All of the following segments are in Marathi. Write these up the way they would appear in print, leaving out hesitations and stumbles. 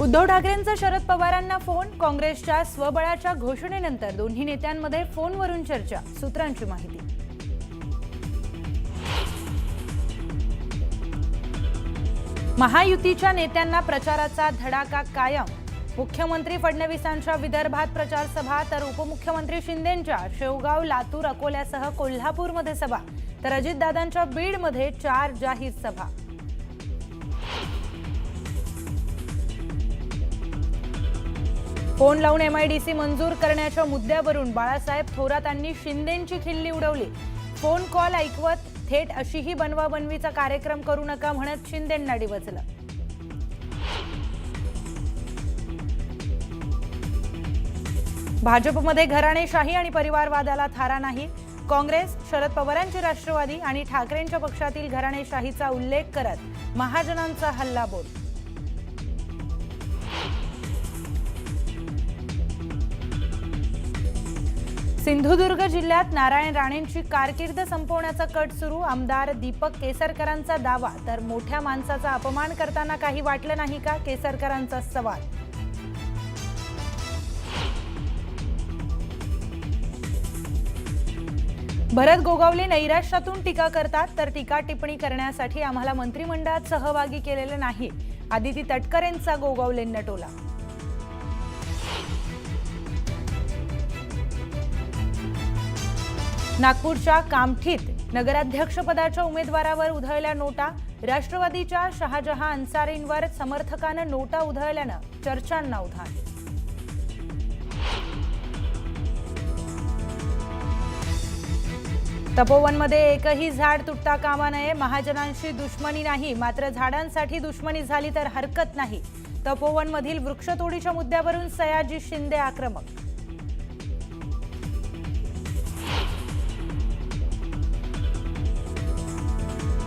उद्धव ठाकरेंचा शरद पवारांना फोन. काँग्रेसच्या स्वबळाच्या घोषणेनंतर दोन्ही नेत्यांमध्ये फोनवरून चर्चा. सूत्रांची माहिती. महायुतीच्या नेत्यांना प्रचाराचा धडाका कायम. मुख्यमंत्री फडणवीसांच्या विदर्भात प्रचार सभा, तर उपमुख्यमंत्री शिंदेंच्या शेवगाव, लातूर, अकोल्यासह कोल्हापूरमध्ये सभा, तर अजितदादांच्या बीडमध्ये 4 जाहीर सभा. फोन लावून एमआयडीसी मंजूर करण्याच्या मुद्द्यावरून बाळासाहेब थोरातांनी शिंदेंची खिल्ली उडवली. फोन कॉल ऐकवत थेट अशीही बनवाबनवीचा कार्यक्रम करू नका म्हणत शिंदेंना डिवचलं. भाजपमध्ये घराणेशाही आणि परिवारवादाला थारा नाही. काँग्रेस, शरद पवारांची राष्ट्रवादी आणि ठाकरेंच्या पक्षातील घराणेशाहीचा उल्लेख करत महाजनांचा हल्लाबोल. सिंधुदुर्ग जिल्ह्यात नारायण राणेंची कारकीर्द संपवण्याचा कट सुरू. आमदार दीपक केसरकरांचा दावा, तर मोठ्या माणसाचा अपमान करताना काही वाटलं नाही का, केसरकरांचा सवाल. भरत गोगावले नैराश्यातून टीका करतात, तर टीका टिप्पणी करण्यासाठी आम्हाला मंत्रिमंडळात सहभागी केलेले नाही. आदिती तटकरेंचा गोगावलेंना टोला. नागपूरच्या कामठीत नगराध्यक्षपदाच्या उमेदवारावर उधळल्या नोटा. राष्ट्रवादीच्या शहाजहां अन्सारींवर समर्थकांना नोटा उधळल्यानं चर्चांना उधाण. तपोवनमध्ये एकही झाड तुटता कामा नये. महाजनांशी दुश्मनी नाही, मात्र झाडांसाठी दुश्मनी झाली तर हरकत नाही. तपोवनमधील वृक्षतोडीच्या मुद्द्यावरून सयाजी शिंदे आक्रमक.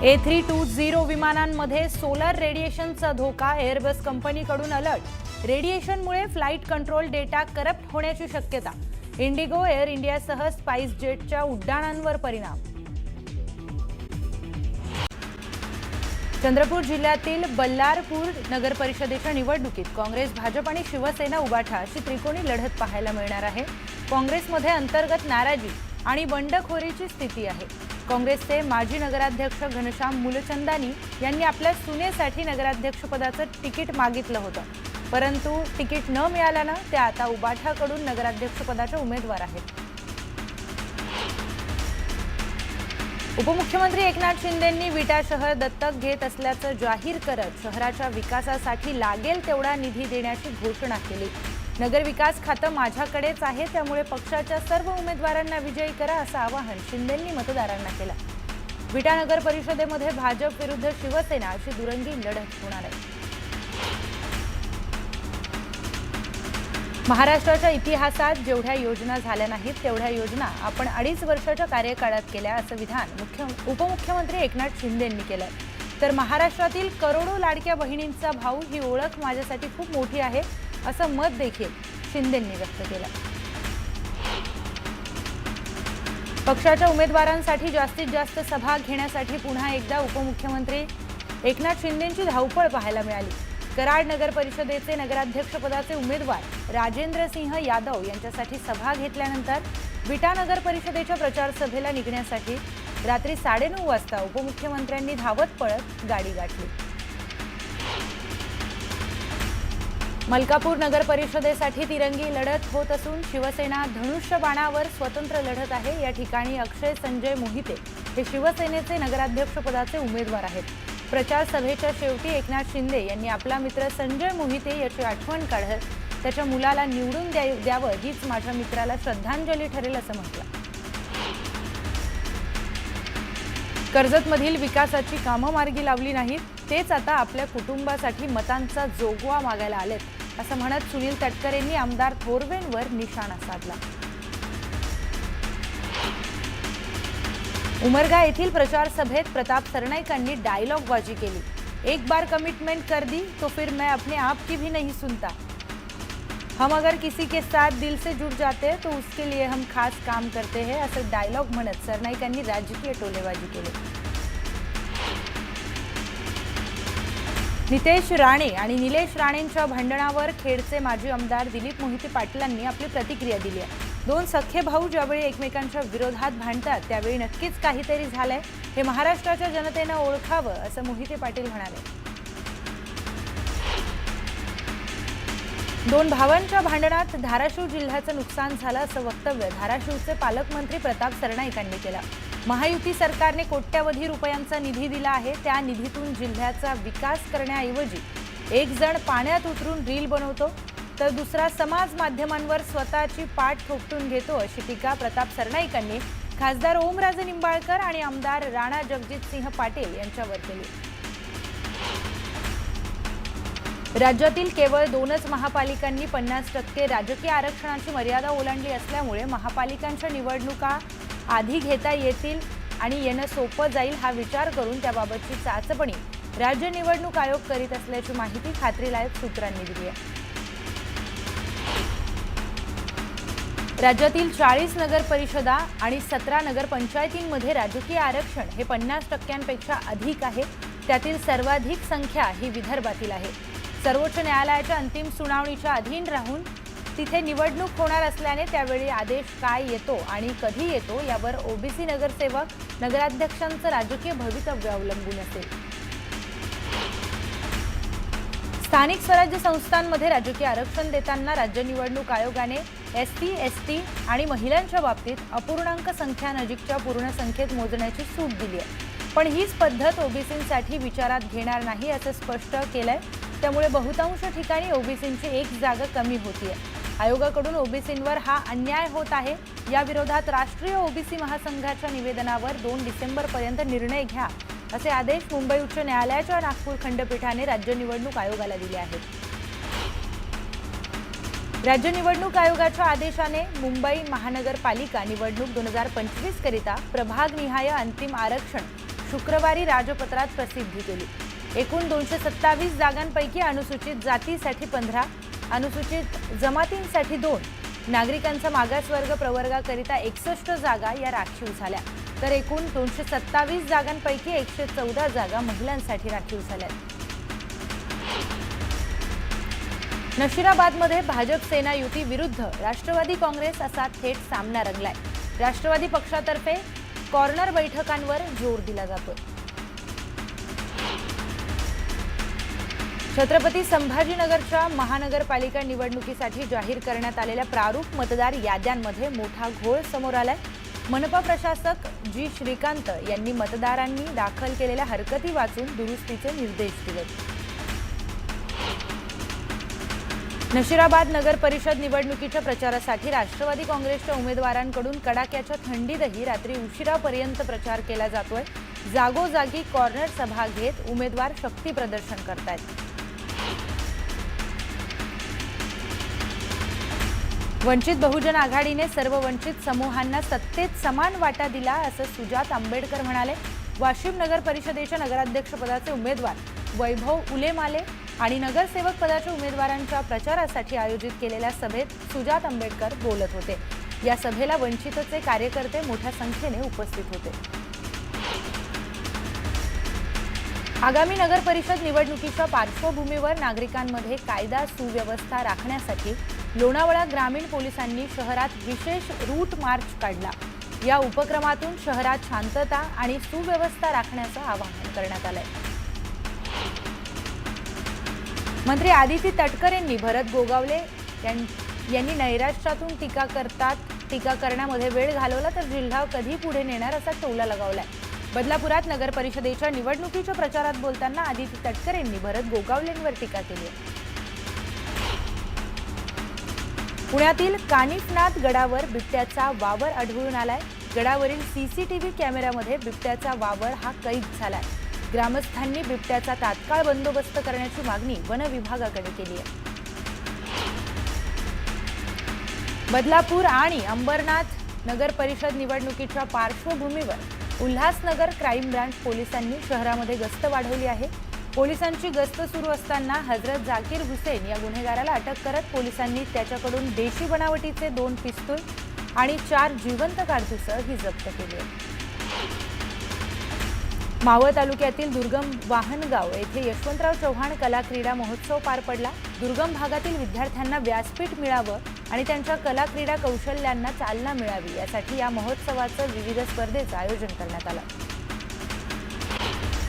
A320 विमानांमध्ये सोलर रेडिएशनचा धोका. एअरबस कंपनीकडून अलर्ट. रेडिएशनमुळे फ्लाईट कंट्रोल डेटा करप्ट होण्याची शक्यता. इंडिगो, एअर इंडियासह स्पाइस जेटच्या उड्डाणांवर परिणाम. चंद्रपूर जिल्ह्यातील बल्लारपूर नगर परिषदेच्या निवडणुकीत काँग्रेस, भाजप आणि शिवसेना उबाठा अशी त्रिकोणी लढत पाहायला मिळणार आहे. काँग्रेसमध्ये अंतर्गत नाराजी आणि बंडखोरीची स्थिती आहे. काँग्रेसचे माजी नगराध्यक्ष घनश्याम मुलचंदानी यांनी आपल्या सुनेसाठी नगराध्यक्षपदाचं तिकीट मागितलं होतं, परंतु तिकीट न मिळाल्यानं ते आता उबाठाकडून नगराध्यक्षपदाचे उमेदवार आहेत. उपमुख्यमंत्री एकनाथ शिंदेंनी विटा शहर दत्तक घेत असल्याचं जाहीर करत शहराच्या विकासासाठी लागेल तेवढा निधी देण्याची घोषणा केली. नगर विकास खातं माझ्याकडेच आहे, त्यामुळे पक्षाच्या सर्व उमेदवारांना विजयी करा असं आवाहन शिंदेंनी मतदारांना केलं. विटा नगर परिषदेमध्ये भाजप विरुद्ध शिवसेना अशी दुरंगी लढत होणार आहे. महाराष्ट्राच्या इतिहासात जेवढ्या योजना झाल्या नाहीत तेवढ्या योजना आपण 2.5 वर्षाच्या कार्यकाळात केल्या असं विधान उपमुख्यमंत्री एकनाथ शिंदेंनी केलं. तर महाराष्ट्रातील करोडो लाडक्या बहिणींचा भाऊ ही ओळख माझ्यासाठी खूप मोठी आहे असं मत देखील शिंदेंनी व्यक्त केलं. पक्षाच्या उमेदवारांसाठी जास्तीत जास्त सभा घेण्यासाठी पुन्हा एकदा उपमुख्यमंत्री एकनाथ शिंदेंची धावपळ पाहायला मिळाली. कराड नगर परिषदेचे नगराध्यक्षपदाचे उमेदवार राजेंद्र सिंह यादव यांच्यासाठी सभा घेतल्यानंतर विटा नगर परिषदेच्या प्रचार सभेला निघण्यासाठी रात्री 9:30 वाजता उपमुख्यमंत्र्यांनी धावत पळत गाडी गाठली. मलकापूर नगर परिषदेसाठी तिरंगी लढत होत असून शिवसेना धनुष्यबाणावर स्वतंत्र लढत आहे. या ठिकाणी अक्षय संजय मोहिते हे शिवसेनेचे नगराध्यक्षपदाचे उमेदवार आहेत. प्रचार सभेच्या शेवटी एकनाथ शिंदे यांनी आपला मित्र संजय मोहिते याची आठवण काढत त्याच्या मुलाला निवडून द्यावं हीच माझ्या मित्राला श्रद्धांजली ठरेल असं म्हटलं. कर्जतमधील विकासाची कामं मार्गी लावली नाहीत, तेच आता आपल्या कुटुंबासाठी मतांचा जोगवा मागायला आलेत असं म्हणत सुनील तटकरेंनी आमदार थोरवेंवर निशाणा साधला. उमरगा येथील प्रचार सभेत प्रताप सरनाईकांनी डायलॉगबाजी केली. एक बार कमिटमेंट कर दी तो फिर मैं अपने आप की भी नहीं सुनता. हम अगर किसी के साथ दिल से जुड़ जाते हैं तो उसके लिए हम खास काम करते हैं असं डायलॉग म्हणत सरनाईकांनी राजकीय टोलेबाजी केली. नितेश राणे आणि निलेश राणेंच्या भांडणावर खेडचे माजी आमदार दिलीप मोहिते पाटलांनी आपली प्रतिक्रिया दिली आहे। दोन सख्खे भाऊ ज्यावेळी एकमेकांच्या विरोधात भांडतात त्यावेळी नक्कीच काहीतरी झालंय, हे महाराष्ट्राच्या जनतेने ओळखावं असं मोहिते पाटील म्हणाले। दोन भावांच्या भांडणात धाराशिव जिल्ह्याचं नुकसान झालं असं वक्तव्य धाराशिवचे पालकमंत्री प्रताप सरनाईक यांनी केलं। महायुती सरकारने कोट्यवधी रुपयांचा निधी दिला आहे, त्या निधीतून जिल्ह्याचा विकास करण्याऐवजी एक जण पाण्यात उतरून रील बनवतो तर दुसरा समाज माध्यमांवर स्वतःची पाठ थोपटून घेतो अशी टीका प्रताप सरनाईकांनी खासदार ओमराजे निंबाळकर आणि आमदार राणा जगजितसिंह पाटील यांच्यावर केली। राज्यातील केवळ 2च महापालिकांनी 50% राजकीय आरक्षणाची मर्यादा ओलांडली असल्यामुळे महापालिकांच्या निवडणुका आधी घेता येतील आणि येणं सोपं जाईल हा विचार करून त्याबाबतची चाचपणी राज्य निवडणूक आयोग करीत असल्याची माहिती खात्रीलायक सूत्रांनी दिली आहे। राज्यातील 40 नगर परिषदा आणि 17 नगर पंचायतींमध्ये राजकीय आरक्षण हे 50%पेक्षा अधिक आहे। त्यातील सर्वाधिक संख्या ही विदर्भातील आहे। सर्वोच्च न्यायालयाच्या अंतिम सुनावणीच्या अधीन राहून तिथे निवडणूक होणार असल्याने त्यावेळी आदेश काय येतो आणि कधी येतो यावर ओबीसी नगरसेवक नगराध्यक्षांचं राजकीय भवितव्य अवलंबून असेल। स्थानिक स्वराज्य संस्थांमध्ये राजकीय आरक्षण देताना राज्य निवडणूक आयोगाने एसटी, एसटी आणि महिलांच्या बाबतीत अपूर्णांक संख्या नजीकच्या पूर्ण संख्येत मोजण्याची सूट दिली आहे, पण हीच पद्धत ओबीसींसाठी विचारात घेणार नाही असं स्पष्ट केलंय। त्यामुळे बहुतांश ठिकाणी ओबीसींची एक जागा कमी होतीये। आयोगाकडून ओबीसींवर हा अन्याय होत आहे। या विरोधात राष्ट्रीय ओबीसी महासंघाच्या निवेदनावर 2 डिसेंबरपर्यंत निर्णय घ्या असे आदेश मुंबई उच्च न्यायालयाच्या नागपूर खंडपीठाने राज्य निवडणूक आयोगाला दिले आहेत। राज्य निवडणूक आयोगाच्या आदेशाने मुंबई महानगरपालिका निवडणूक 2025 करिता प्रभागनिहाय अंतिम आरक्षण शुक्रवारी राजपत्रात प्रसिद्धी केली। एकूण 227 जागांपैकी अनुसूचित जातीसाठी 15, अनुसूचित जमातींसाठी 2, नागरिकांचा मागासवर्ग प्रवर्गाकरिता 61 जागा या राखीव झाल्या, तर एकूण 227 जागांपैकी 114 जागा महिलांसाठी राखीव झाल्या। नशिराबादमध्ये भाजप सेना युती विरुद्ध राष्ट्रवादी काँग्रेस असा थेट सामना रंगलाय। राष्ट्रवादी पक्षातर्फे कॉर्नर बैठकांवर जोर दिला जातो। छत्रपती संभाजीनगरच्या महानगरपालिका निवडणुकीसाठी जाहीर करण्यात आलेल्या प्रारूप मतदार याद्यांमध्ये मोठा घोळ समोर आलाय। मनपा प्रशासक जी श्रीकांत यांनी मतदारांनी दाखल केलेल्या हरकती वाचून दुरुस्तीचे निर्देश दिले। नशिराबाद नगर परिषद निवडणुकीच्या प्रचारासाठी राष्ट्रवादी काँग्रेसच्या उमेदवारांकडून कडाक्याच्या थंडीतही रात्री उशिरापर्यंत प्रचार केला जातोय। जागोजागी कॉर्नर सभा घेत उमेदवार शक्ती प्रदर्शन करतायत। वंचित बहुजन आघाडीने सर्व वंचित समूहांना सत्तेत समान वाटा दिला असं सुजात आंबेडकर म्हणाले। वाशिम नगर परिषदेच्या नगराध्यक्षपदाचे उमेदवार वैभव उलेमाले आणि नगरसेवक पदाच्या उमेदवारांच्या प्रचारासाठी आयोजित केलेल्या सभेत सुजात आंबेडकर बोलत होते। या सभेला वंचितचे कार्यकर्ते मोठ्या संख्येने उपस्थित होते। आगामी नगर परिषद निवडणुकीच्या पार्श्वभूमीवर नागरिकांमध्ये कायदा सुव्यवस्था राखण्यासाठी लोणावळा ग्रामीण पोलिसांनी शहरात विशेष रूट मार्च काढला। या उपक्रमातून शहरात शांतता आणि सुव्यवस्था राखण्याचं आवाहन करण्यात आलंय। मंत्री आदिती तटकरे यांनी भरत गोगावले यांनी नैराश्यातून टीका करण्यामध्ये वेळ घालवला तर जिल्हा कधी पुढे नेणार असा टोला लगावलाय। बदलापुरात नगर परिषदेच्या निवडणुकीच्या प्रचारात बोलताना आदिती तटकरे यांनी भरत गोगावलेंवर टीका केली। पुण्यातील कानिफनाथ गडावर बिबट्याचा वावर आढळून आलाय। गडावरील सीसीटीव्ही कॅमेऱ्यामध्ये बिबट्याचा वावर हा कैद झालाय। ग्रामस्थांनी बिबट्याचा तात्काळ बंदोबस्त करण्याची मागणी वन विभागाकडे केली आहे। बदलापूर आणि अंबरनाथ नगर परिषद निवडणुकीच्या पार्श्वभूमीवर उल्हासनगर क्राईम ब्रांच पोलिसांनी शहरामध्ये गस्त वाढवली आहे। पोलिसांची गस्त सुरू असताना हजरत जाकीर हुसेन या गुन्हेगाराला अटक करत पोलिसांनी त्याच्याकडून देशी बनावटीचे 2 पिस्तूल आणि 4 जिवंत कारतूस ही जप्त केली आहे। मावळ तालुक्यातील दुर्गम वाहनगाव येथे यशवंतराव चव्हाण कला क्रीडा महोत्सव पार पडला। दुर्गम भागातील विद्यार्थ्यांना व्यासपीठ मिळावं आणि त्यांच्या कला क्रीडा कौशल्यांना चालना मिळावी यासाठी या महोत्सवाचं विविध स्पर्धेचं आयोजन करण्यात आलं।